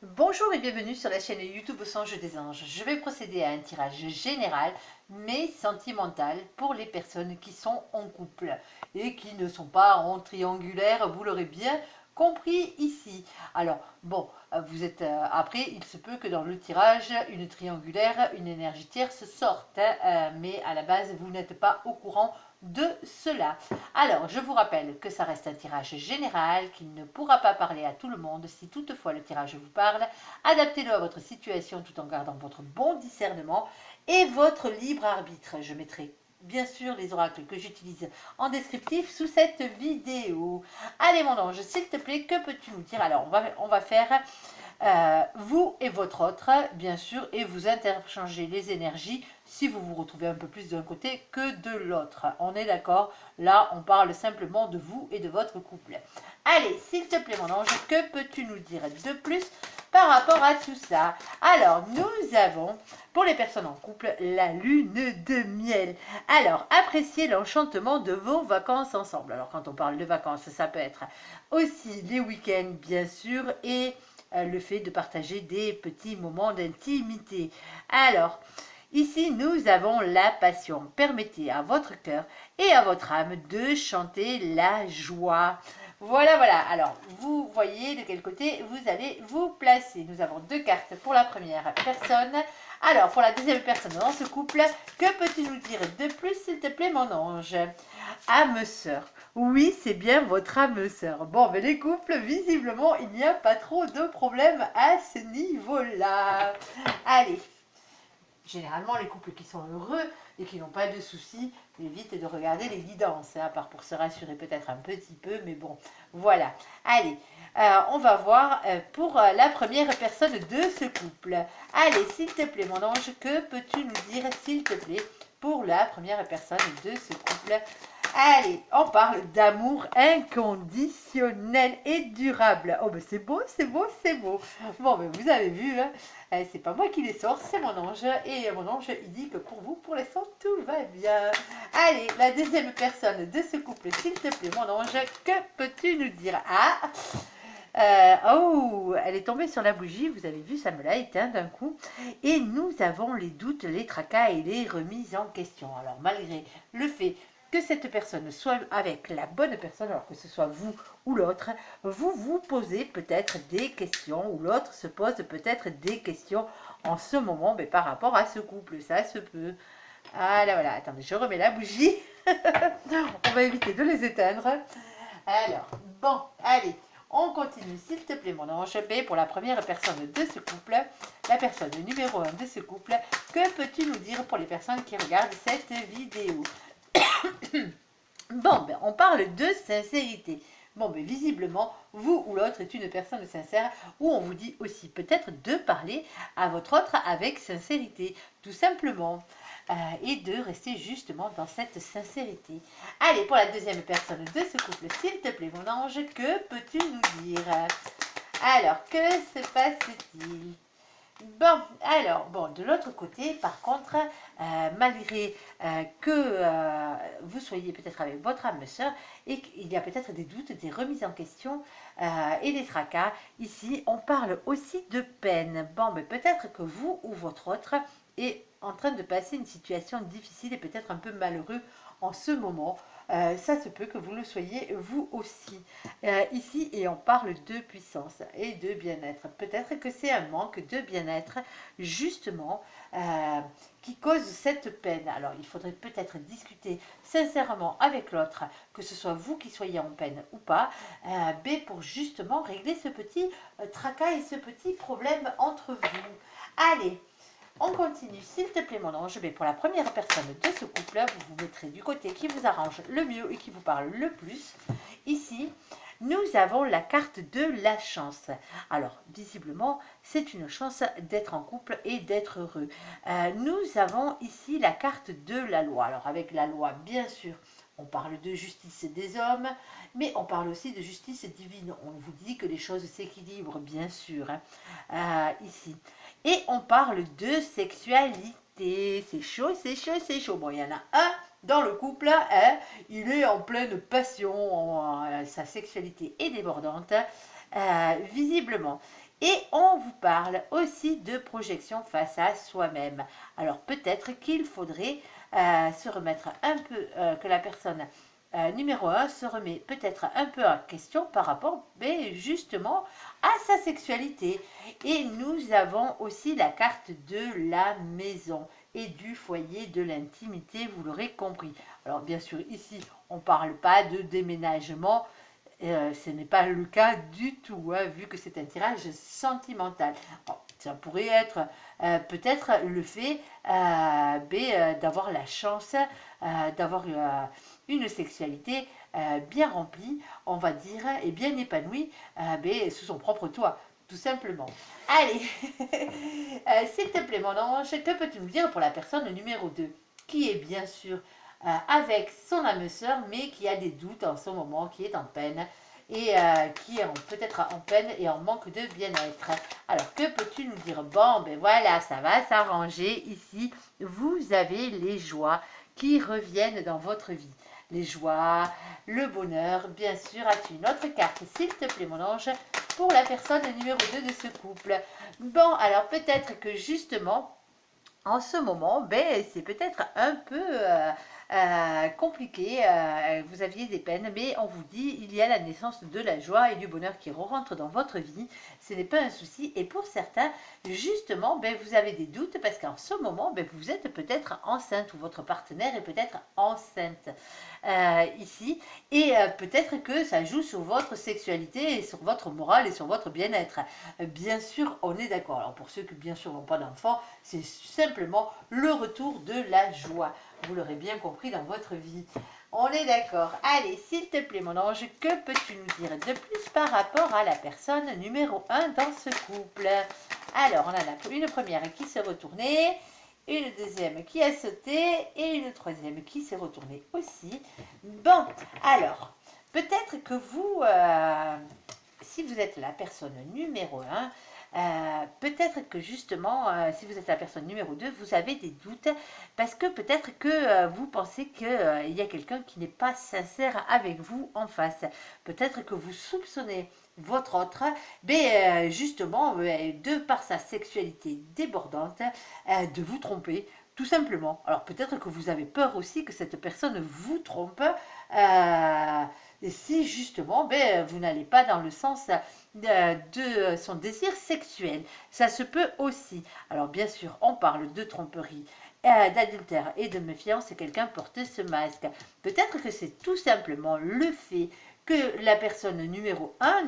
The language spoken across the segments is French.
Bonjour et bienvenue sur la chaîne YouTube Au Songe des Anges. Je vais procéder à un tirage général mais sentimental pour les personnes qui sont en couple et qui ne sont pas en triangulaire, vous l'aurez bien compris ici. Alors bon, vous êtes après, il se peut que dans le tirage, une triangulaire, une énergie tierce sorte, mais à la base, vous n'êtes pas au courant de cela. Alors, je vous rappelle que ça reste un tirage général, qu'il ne pourra pas parler à tout le monde. Si toutefois le tirage vous parle, adaptez-le à votre situation tout en gardant votre bon discernement et votre libre arbitre. Je mettrai bien sûr les oracles que j'utilise en descriptif sous cette vidéo. Allez mon ange, s'il te plaît, que peux-tu nous dire? Alors, on va faire vous et votre autre, bien sûr, et vous interchangez les énergies si vous vous retrouvez un peu plus d'un côté que de l'autre. On est d'accord? Là, on parle simplement de vous et de votre couple. Allez, s'il te plaît, mon ange, que peux-tu nous dire de plus par rapport à tout ça? Alors, nous avons, pour les personnes en couple, la lune de miel. Alors, appréciez l'enchantement de vos vacances ensemble. Alors, quand on parle de vacances, ça peut être aussi les week-ends, bien sûr, et le fait de partager des petits moments d'intimité. Alors, ici, nous avons la passion. Permettez à votre cœur et à votre âme de chanter la joie. Voilà, voilà. Alors, vous voyez de quel côté vous allez vous placer. Nous avons deux cartes pour la première personne. Alors, pour la deuxième personne dans ce couple, que peux-tu nous dire de plus, s'il te plaît, mon ange? Âme sœur. Oui, c'est bien votre âme sœur. Bon, mais les couples, visiblement, il n'y a pas trop de problèmes à ce niveau-là. Allez. Généralement, les couples qui sont heureux et qui n'ont pas de soucis évitent de regarder les guidances, à part pour se rassurer peut-être un petit peu, mais bon, voilà. Allez, on va voir pour la première personne de ce couple. Allez, s'il te plaît, mon ange, que peux-tu nous dire, s'il te plaît, pour la première personne de ce couple? Allez, on parle d'amour inconditionnel et durable. Oh, ben c'est beau, c'est beau, c'est beau. Bon, ben vous avez vu, hein, c'est pas moi qui les sors, c'est mon ange. Et mon ange, il dit que pour vous, pour l'instant, tout va bien. Allez, la deuxième personne de ce couple, s'il te plaît, mon ange, que peux-tu nous dire? Oh, elle est tombée sur la bougie, vous avez vu, ça me l'a éteint d'un coup. Et nous avons les doutes, les tracas et les remises en question. Alors, malgré le fait que cette personne soit avec la bonne personne, alors que ce soit vous ou l'autre, vous vous posez peut-être des questions, ou l'autre se pose peut-être des questions en ce moment, mais par rapport à ce couple, ça se peut. Voilà, voilà, attendez, je remets la bougie. On va éviter de les éteindre. Alors, bon, allez, on continue, s'il te plaît, mon ange. B, pour la première personne de ce couple, la personne numéro 1 de ce couple, que peux-tu nous dire pour les personnes qui regardent cette vidéo? Bon, ben, on parle de sincérité. Bon, ben, visiblement, vous ou l'autre est une personne sincère, ou on vous dit aussi peut-être de parler à votre autre avec sincérité, tout simplement, et de rester justement dans cette sincérité. Allez, pour la deuxième personne de ce couple, s'il te plaît, mon ange, que peux-tu nous dire? Alors, que se passe-t-il? Bon, alors, bon, de l'autre côté, par contre, malgré que vous soyez peut-être avec votre âme sœur et qu'il y a peut-être des doutes, des remises en question et des tracas, ici, on parle aussi de peine. Bon, mais peut-être que vous ou votre autre est en train de passer une situation difficile et peut-être un peu malheureux en ce moment. Ça se peut que vous le soyez vous aussi. Ici, et on parle de puissance et de bien-être. Peut-être que c'est un manque de bien-être, justement, qui cause cette peine. Alors, il faudrait peut-être discuter sincèrement avec l'autre, que ce soit vous qui soyez en peine ou pas, B, pour justement régler ce petit tracas et ce petit problème entre vous. Allez, on continue, s'il te plaît, mon ange. Mais pour la première personne de ce couple, vous vous mettrez du côté qui vous arrange le mieux et qui vous parle le plus. Ici, nous avons la carte de la chance. Alors, visiblement, c'est une chance d'être en couple et d'être heureux. Nous avons ici la carte de la loi. Alors, avec la loi, bien sûr, on parle de justice des hommes, mais on parle aussi de justice divine. On vous dit que les choses s'équilibrent, bien sûr, hein, ici. Et on parle de sexualité. C'est chaud, c'est chaud, c'est chaud. Bon, il y en a un dans le couple, hein, il est en pleine passion, sa sexualité est débordante, visiblement. Et on vous parle aussi de projection face à soi-même. Alors peut-être qu'il faudrait se remettre un peu, que la personne numéro 1 se remet peut-être un peu en question par rapport justement à sa sexualité. Et nous avons aussi la carte de la maison et du foyer de l'intimité, vous l'aurez compris. Alors bien sûr ici on ne parle pas de déménagement, ce n'est pas le cas du tout, hein, vu que c'est un tirage sentimental. Bon, ça pourrait être peut-être le fait d'avoir la chance d'avoir une sexualité bien remplie, on va dire, et bien épanouie sous son propre toit, tout simplement. Allez, s'il te plaît mon ange, que peux-tu nous dire pour la personne numéro 2, qui est bien sûr avec son âme sœur, mais qui a des doutes en ce moment, qui est en peine, et qui est peut-être en peine et en manque de bien-être. Alors, que peux-tu nous dire? Bon, ben voilà, ça va s'arranger ici. Vous avez les joies qui reviennent dans votre vie. Les joies, le bonheur, bien sûr. As-tu une autre carte, s'il te plaît, mon ange, pour la personne numéro 2 de ce couple? Bon, alors peut-être que justement, en ce moment, c'est peut-être un peu compliqué, vous aviez des peines, mais on vous dit, il y a la naissance de la joie et du bonheur qui rentrent dans votre vie, ce n'est pas un souci, et pour certains, justement, vous avez des doutes, parce qu'en ce moment, vous êtes peut-être enceinte, ou votre partenaire est peut-être enceinte, ici, et peut-être que ça joue sur votre sexualité, et sur votre morale, et sur votre bien-être. Bien sûr, on est d'accord. Alors pour ceux qui, bien sûr, n'ont pas d'enfants, c'est simplement le retour de la joie. Vous l'aurez bien compris dans votre vie. On est d'accord. Allez, s'il te plaît, mon ange, que peux-tu nous dire de plus par rapport à la personne numéro 1 dans ce couple? Alors, on en a une première qui s'est retournée, une deuxième qui a sauté et une troisième qui s'est retournée aussi. Bon, alors, peut-être que vous, si vous êtes la personne numéro 1, peut-être que justement, si vous êtes la personne numéro 2, vous avez des doutes parce que peut-être que vous pensez qu'il y a quelqu'un qui n'est pas sincère avec vous en face. Peut-être que vous soupçonnez votre autre, mais justement, de par sa sexualité débordante, de vous tromper. Tout simplement. Alors peut-être que vous avez peur aussi que cette personne vous trompe si justement vous n'allez pas dans le sens de son désir sexuel. Ça se peut aussi. Alors bien sûr, on parle de tromperie, d'adultère et de méfiance et quelqu'un porte ce masque. Peut-être que c'est tout simplement le fait que la personne numéro 1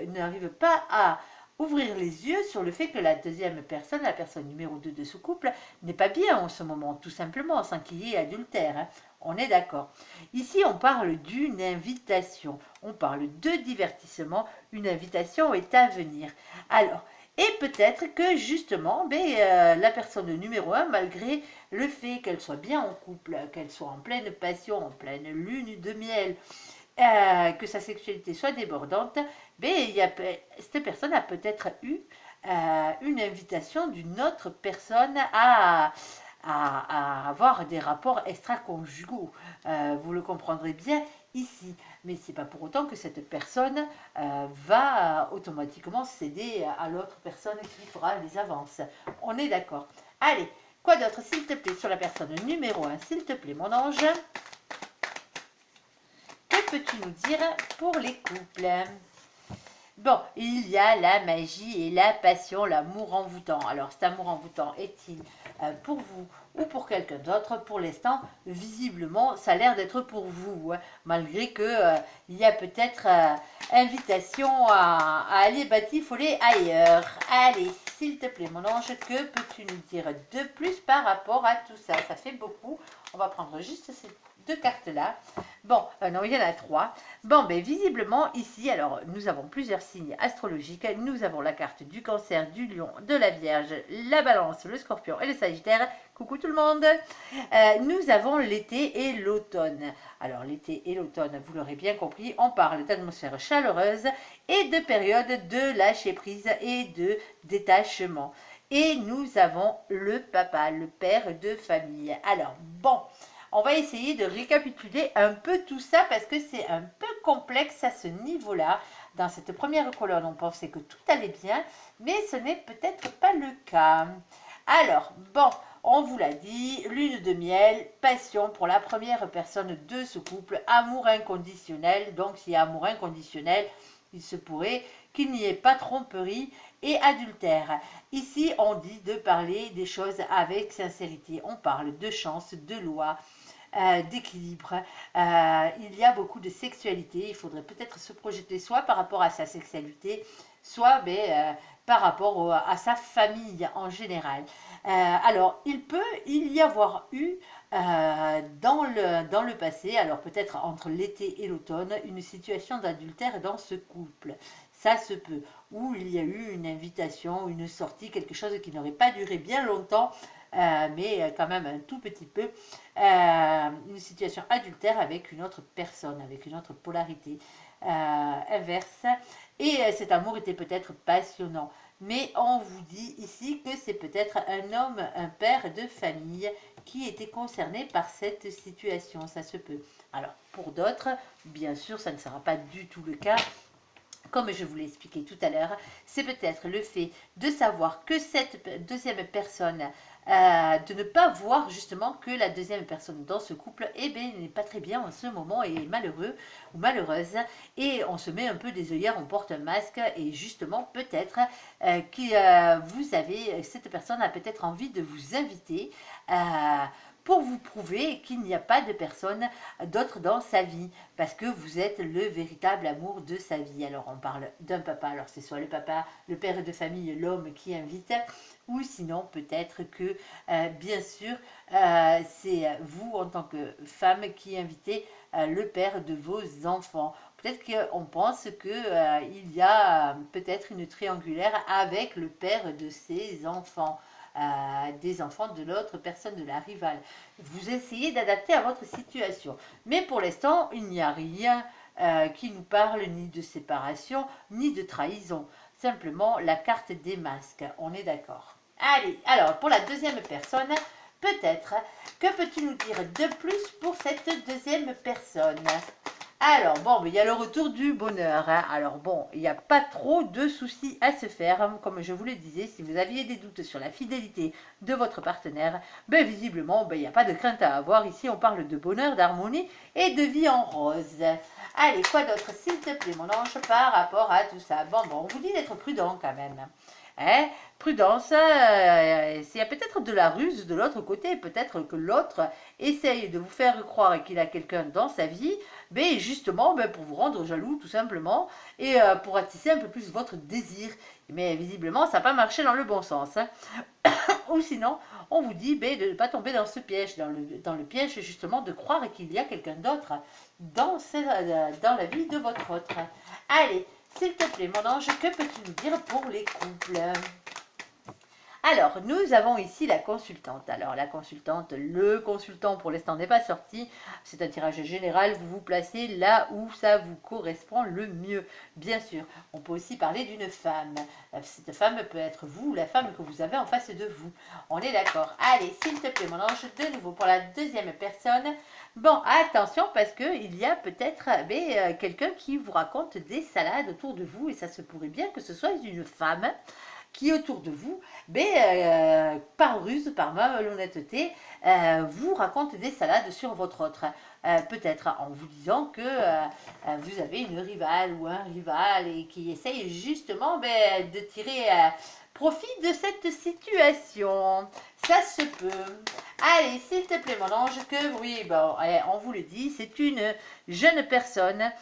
n'arrive pas à ouvrir les yeux sur le fait que la deuxième personne, la personne numéro 2 de ce couple, n'est pas bien en ce moment, tout simplement, sans qu'il y ait adultère. Hein. On est d'accord. Ici, on parle d'une invitation. On parle de divertissement. Une invitation est à venir. Alors, et peut-être que justement, la personne numéro 1, malgré le fait qu'elle soit bien en couple, qu'elle soit en pleine passion, en pleine lune de miel, que sa sexualité soit débordante, cette personne a peut-être eu une invitation d'une autre personne à avoir des rapports extra-conjugaux. Vous le comprendrez bien ici. Mais ce n'est pas pour autant que cette personne va automatiquement céder à l'autre personne qui fera les avances. On est d'accord. Allez, quoi d'autre, s'il te plaît, sur la personne numéro 1, s'il te plaît, mon ange? Que peux-tu nous dire pour les couples? Bon, il y a la magie et la passion, l'amour envoûtant. Alors, cet amour envoûtant est-il pour vous ou pour quelqu'un d'autre? Pour l'instant, visiblement, ça a l'air d'être pour vous, hein, malgré que il y a peut-être invitation à aller batifoler ailleurs. Allez, s'il te plaît, mon ange, que peux-tu nous dire de plus par rapport à tout ça? Ça fait beaucoup. On va prendre juste ces deux cartes-là. Bon, non, il y en a 3. Bon, visiblement, ici, alors, nous avons plusieurs signes astrologiques. Nous avons la carte du Cancer, du Lion, de la Vierge, la Balance, le Scorpion et le Sagittaire. Coucou tout le monde. Nous avons l'été et l'automne. Alors, l'été et l'automne, vous l'aurez bien compris, on parle d'atmosphère chaleureuse et de période de lâcher prise et de détachement. Et nous avons le papa, le père de famille. Alors, bon, on va essayer de récapituler un peu tout ça parce que c'est un peu complexe à ce niveau-là. Dans cette première colonne, on pensait que tout allait bien, mais ce n'est peut-être pas le cas. Alors, bon, on vous l'a dit, lune de miel, passion pour la première personne de ce couple, amour inconditionnel. Donc, s'il y a amour inconditionnel, il se pourrait qu'il n'y ait pas tromperie et adultère. Ici, on dit de parler des choses avec sincérité. On parle de chance, de loi, d'équilibre. Il y a beaucoup de sexualité. Il faudrait peut-être se projeter soit par rapport à sa sexualité, soit par rapport à sa famille en général. Alors, il peut y avoir eu dans le passé, alors peut-être entre l'été et l'automne, une situation d'adultère dans ce couple. Ça se peut. Ou il y a eu une invitation, une sortie, quelque chose qui n'aurait pas duré bien longtemps, mais quand même un tout petit peu, une situation adultère avec une autre personne, avec une autre polarité inverse. Et cet amour était peut-être passionnant. Mais on vous dit ici que c'est peut-être un homme, un père de famille qui était concerné par cette situation. Ça se peut. Alors, pour d'autres, bien sûr, ça ne sera pas du tout le cas. Comme je vous l'ai expliqué tout à l'heure, c'est peut-être le fait de savoir que cette deuxième personne, de ne pas voir justement que la deuxième personne dans ce couple n'est pas très bien en ce moment et est malheureux ou malheureuse. Et on se met un peu des œillères, on porte un masque et justement peut-être cette personne a peut-être envie de vous inviter pour vous prouver qu'il n'y a pas de personne d'autre dans sa vie, parce que vous êtes le véritable amour de sa vie. Alors on parle d'un papa, alors c'est soit le papa, le père de famille, l'homme qui invite, ou sinon peut-être que, bien sûr, c'est vous en tant que femme qui invitez le père de vos enfants. Peut-être qu'on pense qu'il y a peut-être une triangulaire avec le père de ses enfants. Des enfants de l'autre personne, de la rivale. Vous essayez d'adapter à votre situation. Mais pour l'instant, il n'y a rien qui nous parle ni de séparation, ni de trahison. Simplement la carte des masques. On est d'accord. Allez, alors pour la deuxième personne, peut-être, que peux-tu nous dire de plus pour cette deuxième personne? Alors, bon, mais il y a le retour du bonheur. Hein. Alors, bon, il n'y a pas trop de soucis à se faire. Hein. Comme je vous le disais, si vous aviez des doutes sur la fidélité de votre partenaire, visiblement, il n'y a pas de crainte à avoir. Ici, on parle de bonheur, d'harmonie et de vie en rose. Allez, quoi d'autre, s'il te plaît, mon ange, par rapport à tout ça? Bon, on vous dit d'être prudent quand même. Hein, prudence, il y a peut-être de la ruse de l'autre côté, peut-être que l'autre essaye de vous faire croire qu'il a quelqu'un dans sa vie, mais justement pour vous rendre jaloux tout simplement, et pour attiser un peu plus votre désir. Mais visiblement, ça n'a pas marché dans le bon sens. Hein. Ou sinon, on vous dit de ne pas tomber dans ce piège, dans le piège justement de croire qu'il y a quelqu'un d'autre dans la vie de votre autre. Allez, s'il te plaît, mon ange, que peux-tu nous dire pour les couples? Alors, nous avons ici la consultante. Alors, la consultante, le consultant pour l'instant n'est pas sorti. C'est un tirage général. Vous vous placez là où ça vous correspond le mieux. Bien sûr, on peut aussi parler d'une femme. Cette femme peut être vous, la femme que vous avez en face de vous. On est d'accord. Allez, s'il te plaît, mon ange, de nouveau pour la deuxième personne. Bon, attention parce qu'il y a peut-être quelqu'un qui vous raconte des salades autour de vous et ça se pourrait bien que ce soit une femme qui autour de vous, par ruse, par malhonnêteté, vous raconte des salades sur votre autre. Peut-être en vous disant que vous avez une rivale ou un rival et qui essaye justement de tirer profit de cette situation. Ça se peut. Allez, s'il te plaît, mon ange, que oui, on vous le dit, c'est une jeune personne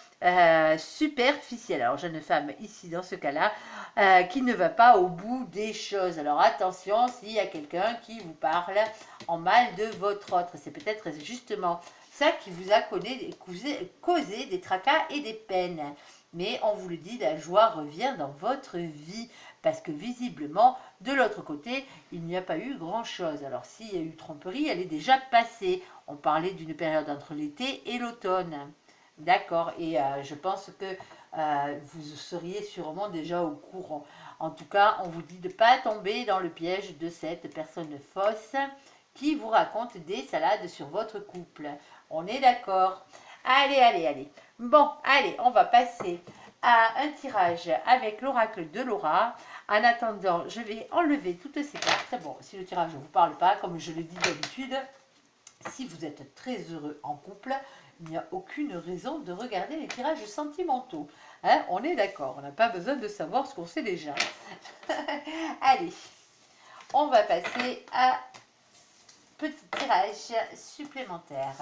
superficielle. Alors, jeune femme ici, dans ce cas-là, qui ne va pas au bout des choses. Alors, attention, s'il y a quelqu'un qui vous parle en mal de votre autre, c'est peut-être justement ça qui vous a causé des tracas et des peines. Mais on vous le dit, la joie revient dans votre vie. Parce que visiblement, de l'autre côté, il n'y a pas eu grand-chose. Alors s'il y a eu tromperie, elle est déjà passée. On parlait d'une période entre l'été et l'automne. D'accord, et je pense que vous seriez sûrement déjà au courant. En tout cas, on vous dit de ne pas tomber dans le piège de cette personne fausse qui vous raconte des salades sur votre couple. On est d'accord? Allez, allez, allez. Bon, allez, on va passer à un tirage avec l'oracle de Laura. En attendant, je vais enlever toutes ces cartes. Bon, si le tirage ne vous parle pas, comme je le dis d'habitude, si vous êtes très heureux en couple, il n'y a aucune raison de regarder les tirages sentimentaux. Hein, on est d'accord, on n'a pas besoin de savoir ce qu'on sait déjà. Allez, on va passer à petit tirage supplémentaire.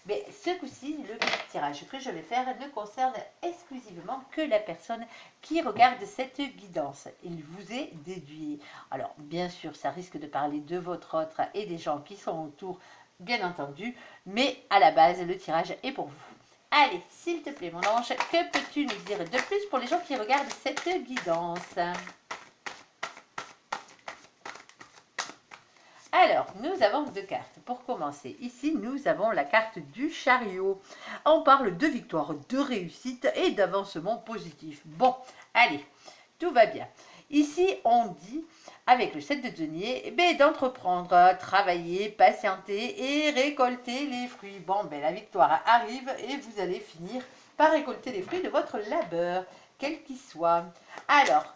Mais ce coup-ci, le petit tirage que je vais faire ne concerne exclusivement que la personne qui regarde cette guidance. Il vous est déduit. Alors, bien sûr, ça risque de parler de votre autre et des gens qui sont autour, bien entendu, mais à la base, le tirage est pour vous. Allez, s'il te plaît, mon ange, que peux-tu nous dire de plus pour les gens qui regardent cette guidance? Alors, nous avons deux cartes. Pour commencer, ici, nous avons la carte du chariot. On parle de victoire, de réussite et d'avancement positif. Bon, allez, tout va bien. Ici, on dit, avec le 7 de denier, d'entreprendre, travailler, patienter et récolter les fruits. Bon, la victoire arrive et vous allez finir par récolter les fruits de votre labeur, quel qu'il soit. Alors,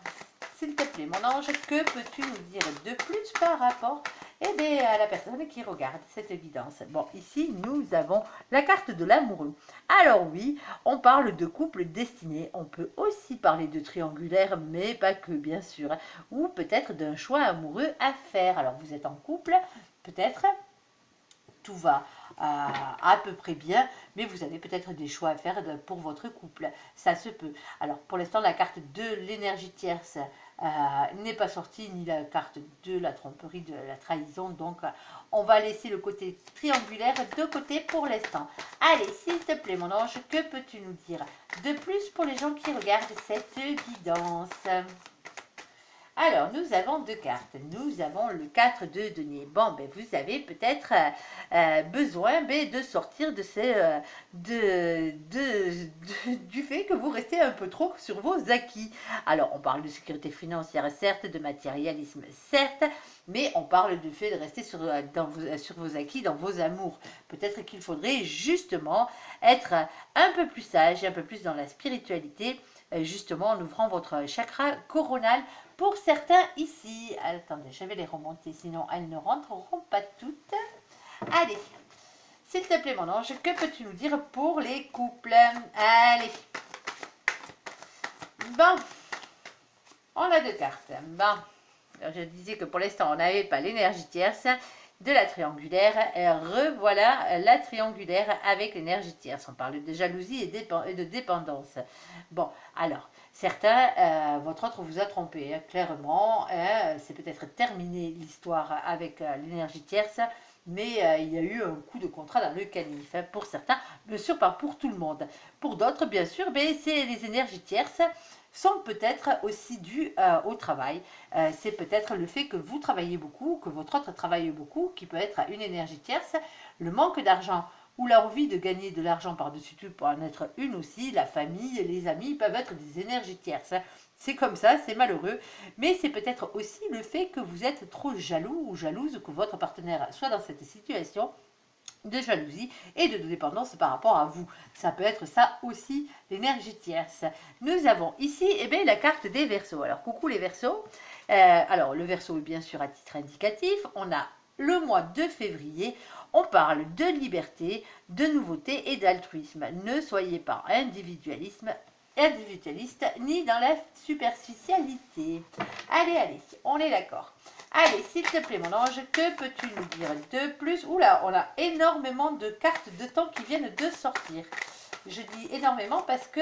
s'il te plaît, mon ange, que peux-tu nous dire de plus par rapport à la personne qui regarde cette guidance? Bon, ici, nous avons la carte de l'amoureux. Alors oui, on parle de couple destiné. On peut aussi parler de triangulaire, mais pas que, bien sûr. Ou peut-être d'un choix amoureux à faire. Alors, vous êtes en couple, peut-être tout va à peu près bien, mais vous avez peut-être des choix à faire pour votre couple. Ça se peut. Alors, pour l'instant, la carte de l'énergie tierce n'est pas sortie, ni la carte de la tromperie, de la trahison. Donc, on va laisser le côté triangulaire de côté pour l'instant. Allez, s'il te plaît, mon ange, que peux-tu nous dire de plus pour les gens qui regardent cette guidance? Alors, nous avons deux cartes. Nous avons le 4 de denier. Bon, vous avez peut-être besoin de sortir de du fait que vous restez un peu trop sur vos acquis. Alors, on parle de sécurité financière, certes, de matérialisme, certes, mais on parle du fait de rester sur vos acquis, dans vos amours. Peut-être qu'il faudrait justement être un peu plus sage, un peu plus dans la spiritualité, justement en ouvrant votre chakra coronal. Pour certains ici, attendez, je vais les remonter, sinon elles ne rentreront pas toutes. Allez, s'il te plaît, mon ange, que peux-tu nous dire pour les couples? Allez. Bon, on a deux cartes. Bon, alors je disais que pour l'instant, on n'avait pas l'énergie tierce de la triangulaire. Et revoilà la triangulaire avec l'énergie tierce. On parle de jalousie et de dépendance. Bon, alors, certains, votre autre vous a trompé, hein, clairement. C'est peut-être terminé l'histoire avec l'énergie tierce, mais il y a eu un coup de contrat dans le canif, hein, pour certains, bien sûr pas pour tout le monde. Pour d'autres, bien sûr, c'est les énergies tierces sont peut-être aussi dues au travail. C'est peut-être le fait que vous travaillez beaucoup, que votre autre travaille beaucoup, qui peut être une énergie tierce. Le manque d'argent ou l'envie de gagner de l'argent par-dessus tout pour en être une aussi. La famille, les amis peuvent être des énergies tierces. C'est comme ça, c'est malheureux. Mais c'est peut-être aussi le fait que vous êtes trop jaloux ou jalouse, que votre partenaire soit dans cette situation de jalousie et de dépendance par rapport à vous. Ça peut être ça aussi, l'énergie tierce. Nous avons ici la carte des Verseaux. Alors, coucou les Verseaux. Alors, le Verseau est bien sûr à titre indicatif. On a le mois de février. On parle de liberté, de nouveauté et d'altruisme. Ne soyez pas individualiste ni dans la superficialité. Allez, allez, on est d'accord. Allez, s'il te plaît, mon ange, que peux-tu nous dire de plus? Oula, on a énormément de cartes de temps qui viennent de sortir. Je dis énormément parce que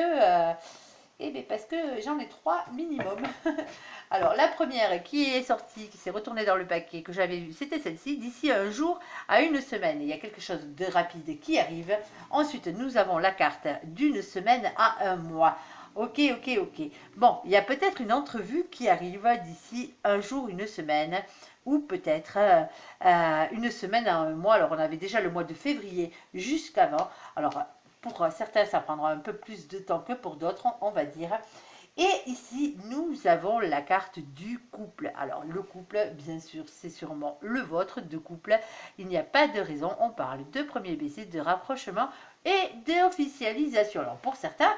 j'en ai 3 minimum. Alors, la première qui est sortie, qui s'est retournée dans le paquet, que j'avais vue, c'était celle-ci. D'ici un jour à une semaine, il y a quelque chose de rapide qui arrive. Ensuite, nous avons la carte d'une semaine à un mois. Ok, ok, ok. Bon, il y a peut-être une entrevue qui arrive d'ici un jour, une semaine, ou peut-être une semaine à un mois. Alors, on avait déjà le mois de février jusqu'avant. Alors, pour certains, ça prendra un peu plus de temps que pour d'autres, on va dire. Et ici, nous avons la carte du couple. Alors, le couple, bien sûr, c'est sûrement le vôtre de couple. Il n'y a pas de raison. On parle de premier baiser, de rapprochement et d'officialisation. Alors, pour certains,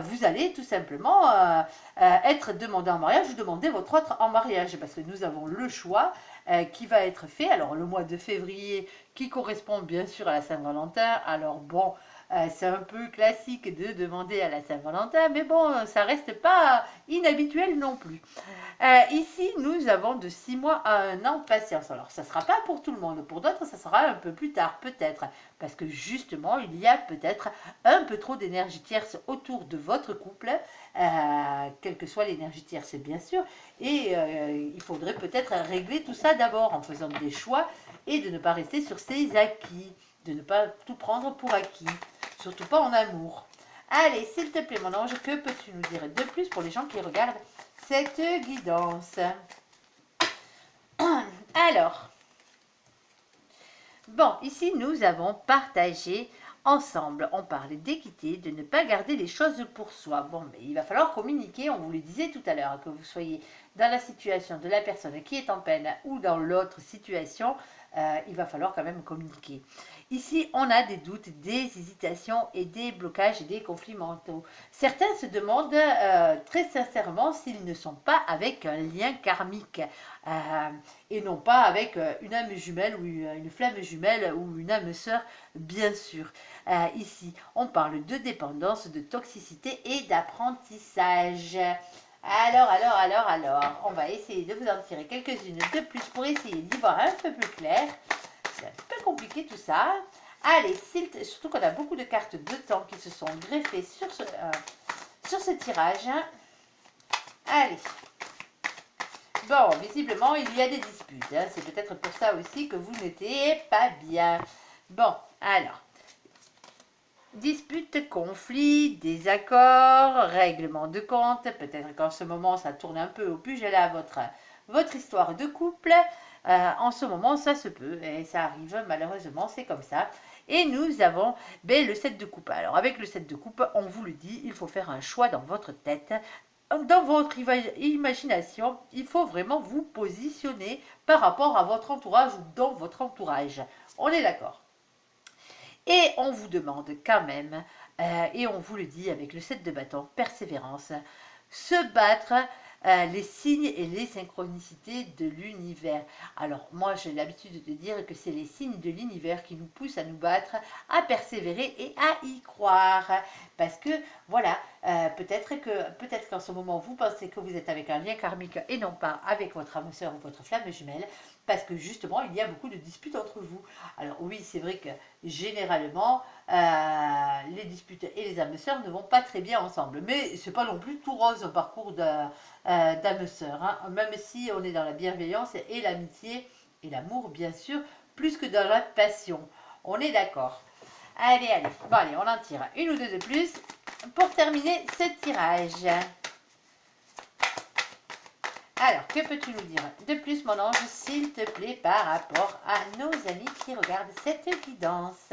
vous allez tout simplement être demandé en mariage ou demander votre autre en mariage. Parce que nous avons le choix qui va être fait. Alors, le mois de février, qui correspond bien sûr à la Saint-Valentin. Alors, bon... c'est un peu classique de demander à la Saint-Valentin, mais bon, ça reste pas inhabituel non plus. Ici, nous avons de 6 mois à 1 an de patience. Alors, ça ne sera pas pour tout le monde. Pour d'autres, ça sera un peu plus tard, peut-être. Parce que justement, il y a peut-être un peu trop d'énergie tierce autour de votre couple, quelle que soit l'énergie tierce, bien sûr. Et il faudrait peut-être régler tout ça d'abord en faisant des choix et de ne pas rester sur ses acquis, de ne pas tout prendre pour acquis. Surtout pas en amour. Allez, s'il te plaît, mon ange, que peux-tu nous dire de plus pour les gens qui regardent cette guidance? Alors, bon, ici, nous avons partagé ensemble. On parle d'équité, de ne pas garder les choses pour soi. Bon, mais il va falloir communiquer, on vous le disait tout à l'heure, que vous soyez dans la situation de la personne qui est en peine ou dans l'autre situation, il va falloir quand même communiquer. Ici, on a des doutes, des hésitations et des blocages et des conflits mentaux. Certains se demandent très sincèrement s'ils ne sont pas avec un lien karmique et non pas avec une âme jumelle ou une flamme jumelle ou une âme sœur, bien sûr. Ici, on parle de dépendance, de toxicité et d'apprentissage. Alors, on va essayer de vous en tirer quelques-unes de plus pour essayer d'y voir un peu plus clair. C'est un peu compliqué tout ça. Allez, surtout qu'on a beaucoup de cartes de temps qui se sont greffées sur ce tirage. Allez. Bon, visiblement, il y a des disputes. Hein. C'est peut-être pour ça aussi que vous n'étiez pas bien. Bon, alors. Disputes, conflits, désaccords, règlement de compte. Peut-être qu'en ce moment, ça tourne un peu au pugilat votre histoire de couple. En ce moment, ça se peut et ça arrive, malheureusement, c'est comme ça. Et nous avons le 7 de coupe. Alors, avec le 7 de coupe, on vous le dit, il faut faire un choix dans votre tête. Dans votre imagination, il faut vraiment vous positionner par rapport à votre entourage ou dans votre entourage. On est d'accord? Et on vous demande quand même, et on vous le dit avec le 7 de bâton, persévérance, se battre les signes et les synchronicités de l'univers. Alors moi j'ai l'habitude de dire que c'est les signes de l'univers qui nous poussent à nous battre, à persévérer et à y croire. Parce que voilà, peut-être qu'en ce moment vous pensez que vous êtes avec un lien karmique et non pas avec votre âme sœur ou votre flamme jumelle, parce que justement il y a beaucoup de disputes entre vous. Alors oui, c'est vrai que généralement les disputes et les âmes sœurs ne vont pas très bien ensemble, mais c'est pas non plus tout rose au parcours d'âme sœur, hein. Même si on est dans la bienveillance et l'amitié et l'amour bien sûr, plus que dans la passion. On est d'accord? Allez, bon allez, on en tire une ou deux de plus pour terminer ce tirage. Alors, que peux-tu nous dire de plus, mon ange, s'il te plaît, par rapport à nos amis qui regardent cette guidance?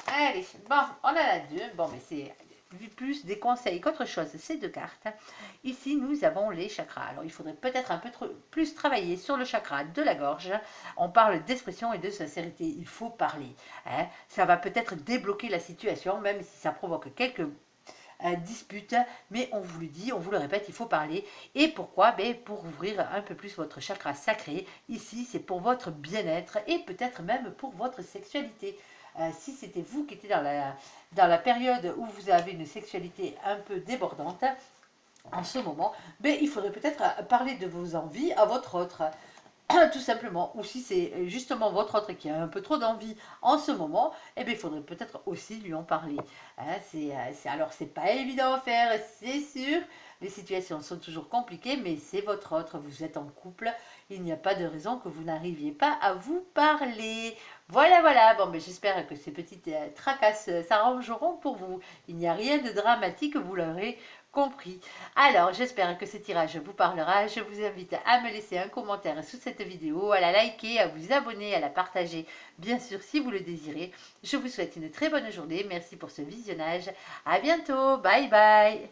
Allez, bon, on en a deux. Bon, mais c'est plus des conseils qu'autre chose, ces deux cartes. Ici, nous avons les chakras. Alors, il faudrait peut-être un peu plus travailler sur le chakra de la gorge. On parle d'expression et de sincérité. Il faut parler. Hein. Ça va peut-être débloquer la situation, même si ça provoque quelques disputes. Mais on vous le dit, on vous le répète, il faut parler. Et pourquoi? Pour ouvrir un peu plus votre chakra sacré. Ici, c'est pour votre bien-être et peut-être même pour votre sexualité. Si c'était vous qui étiez dans la période où vous avez une sexualité un peu débordante, en ce moment, il faudrait peut-être parler de vos envies à votre autre. Tout simplement. Ou si c'est justement votre autre qui a un peu trop d'envie en ce moment, il faudrait peut-être aussi lui en parler. Hein, alors, c'est pas évident à faire, c'est sûr. Les situations sont toujours compliquées, mais c'est votre autre. Vous êtes en couple. Il n'y a pas de raison que vous n'arriviez pas à vous parler. Voilà. Bon, j'espère que ces petites tracasses s'arrangeront pour vous. Il n'y a rien de dramatique, vous l'aurez compris. Alors, j'espère que ce tirage vous parlera. Je vous invite à me laisser un commentaire sous cette vidéo, à la liker, à vous abonner, à la partager, bien sûr, si vous le désirez. Je vous souhaite une très bonne journée. Merci pour ce visionnage. À bientôt. Bye bye.